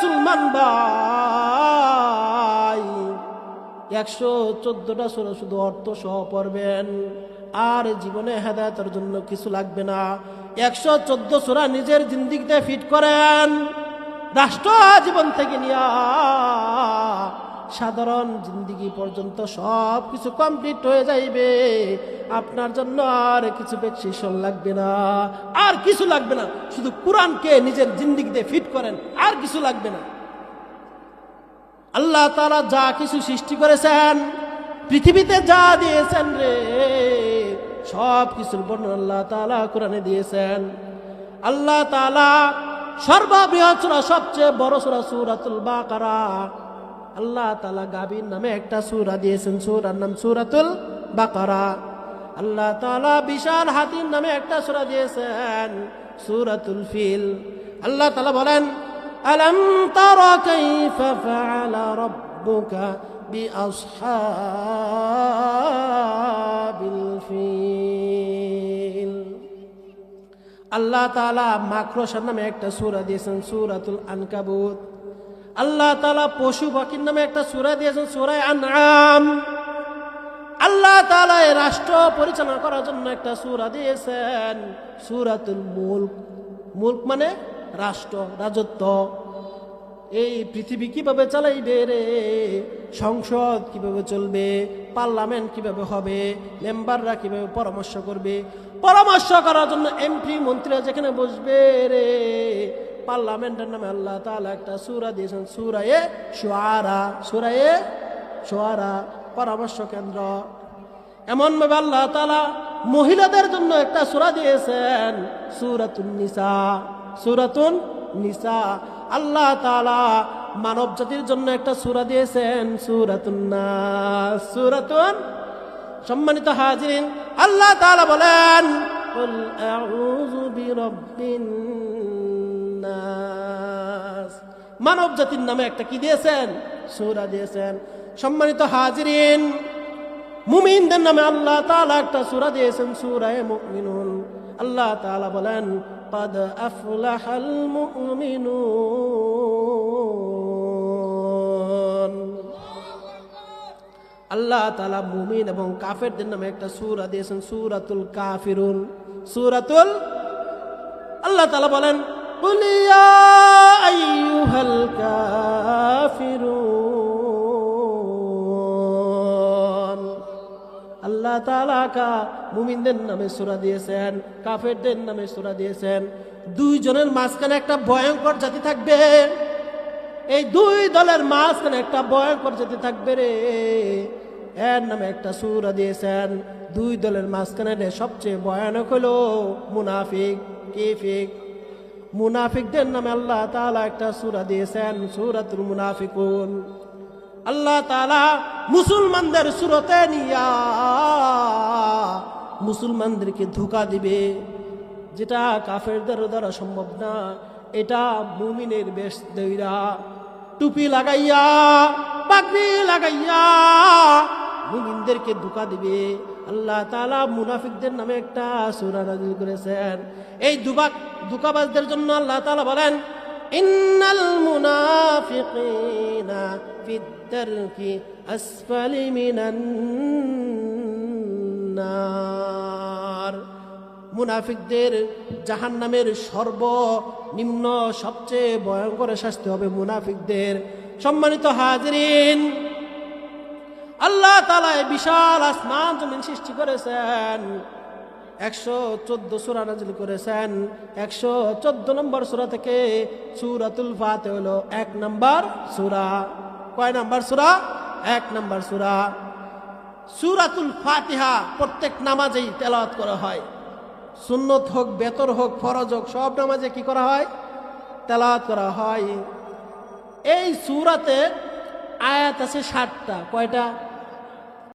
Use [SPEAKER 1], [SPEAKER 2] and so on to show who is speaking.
[SPEAKER 1] মুসলমান ভাই, 114টা সূরা শুধু অর্থ সহ পড়বেন, আর জীবনে হেদায়েতের জন্য কিছু লাগবে না। 114 সূরা নিজের জিন্দেগিতে ফিট করেন, রাষ্ট্র জীবন থেকে নিয়ে সাধারণ জিন্দেগি পর্যন্ত সব কিছু কমপ্লিট হয়ে যাইবে। আপনার জন্য আর কিছু বেশিষণ লাগবে না, আর কিছু লাগবে না। শুধু কোরআনকে নিজের জিন্দেগিতে ফিট করেন, আর কিছু লাগবে না। আল্লাহ তাআলা যা কিছু সৃষ্টি করেছেন, পৃথিবীতে যা দিয়েছেন রে, সব কিছুর বর্ণনা আল্লাহ তাআলা কোরআনে দিয়েছেন। আল্লাহ তাআলা সর্ববৃহৎ সূরা, সবচেয়ে বড় সূরা সূরাতুল বাকারা। আল্লাহ তাআলা গাভীর নামে একটা সূরা দিয়েছেন, সূরার নাম সূরাতুল বাকারা। আল্লাহ তাআলা বিশাল হাতির নামে একটা সূরা দিয়েছেন, সূরাতুল ফিল। আল্লাহ তাআলা বলেন, আলাম তারা কাইফা ফাআলা রাব্বুকা বিআসহাবিল ফিল। আল্লাহ তাআলা মাকড়সার নামে একটা সূরা দিয়েছেন, সূরাতুল আনকাবুত। আল্লাহ তাআলা পশু পাখির নামে একটা সূরা দিয়েছেন, সূরা আনআম। আল্লাহ তাআলা এই রাষ্ট্র পরিচালনা করার জন্য একটা সূরা দিয়েছেন, সূরাতুল মুলক। মুলক মানে রাষ্ট্র, রাজত্ব। এই পৃথিবী কিভাবে চালাইবে রে, সংসদ কিভাবে চলবে, পার্লামেন্ট কিভাবে হবে, মেম্বাররা কিভাবে পরামর্শ করবে, পরামর্শ করার জন্য এমপি মন্ত্রীরা যেখানে বসবে রে, পার্লামেন্টের নামে আল্লাহ তাআলা একটা সূরা দিয়েছেন, সূরায়ে শুআরা। সূরায়ে শুআরা পরামর্শ কেন্দ্র। এমন ভাবে আল্লাহ তাআলা মহিলাদের জন্য একটা সূরা দিয়েছেন, সূরাতুন নিসা। সূরাতুন নিসা। আল্লাহ তাআলা মানব জাতির জন্য একটা সূরা দিয়েছেন, সূরাতুন নাস। সূরাতুন। সম্মানিত হাজিরিন, আল্লাহ তাআলা বলেন, কুল আউযু বিরাব্বিন নাস। মানব জাতির নামে একটা কি দিয়েছেন, সূরা দিয়েছেন। সম্মানিত হাজিরিন, মুমিনদের নামে আল্লাহ তাআলা একটা সূরা দিয়েছেন, সূরায়ে মুমিনুন। আল্লাহ তাআলা বলেন, قد أفلح المؤمنون। আল্লাহ তাআলা মুমিন এবং কাফেরদের নামে একটা সূরা দিয়েছেন, সূরাতুল কাফিরুন। সূরাতুল। আল্লাহ তাআলা বলেন, কুল ইয়া আইয়ুহাল কাফিরুন। আল্লাহ তাআলা মুমিনদের নামে সূরা দিয়েছেন, কাফেরদের নামে সূরা দিয়েছেন। দুইজনের মাঝখানে একটা ভয়ঙ্কর জাতি থাকবে, এই দুই দলের মাঝখানে একটা ভয়ঙ্কর জাতি থাকবে রে, এর নামে একটা সূরা দিয়েছেন। দুই দলের মাঝখানে সবচেয়ে ভয়ানক হলো মুনাফিক, কাফির। মুনাফিকদের নামে আল্লাহ তাআলা একটা সূরা দিয়েছেন, সূরাতুল মুনাফিকুন। আল্লাহ তাআলা মুসলমানদের সুরতে নিয়া মুসলমানদেরকে ধোঁকা দিবে, যেটা কাফেরদের দ্বারা সম্ভব না। এটা মুমিনের বেশ দইরা, টুপি লাগাইয়া, পাগড়ি লাগাইয়া মুমিনদেরকে ধোঁকা দিবে। আল্লাহ তাআলা মুনাফিকদের নামে একটা সূরা নাযিল করেছেন। এই ধোঁকাবাজদের জন্য আল্লাহ তাআলা বলেন, ইন্নাল মুনাফিকিনা ফিদ-দারকি আসফালি মিনান নার। মুনাফিকদের জাহান্নামের সর্বনিম্ন সবচেয়ে ভয়ঙ্কর শাস্তি হবে মুনাফিকদের। সম্মানিত হাজিরিন, আল্লাহ তাআলা বিশাল আসমান জমিন সৃষ্টি করেছেন, 114 সূরা নাযিল করেছেন। 114 নম্বর সূরা থেকে সূরাতুল ফাতিহা হলো 1 নম্বর সূরা। কয় নম্বর সূরা? 1 নম্বর সূরা। সূরাতুল ফাতিহা প্রত্যেক নামাজেই তেলাওয়াত করা হয়, সুন্নত হোক, বেতর হোক, ফরজ হোক, সব নামাজে কি করা হয়? তেলাওয়াত করা হয়। এই সূরাতে আয়াত আছে 60টা। কয়টা?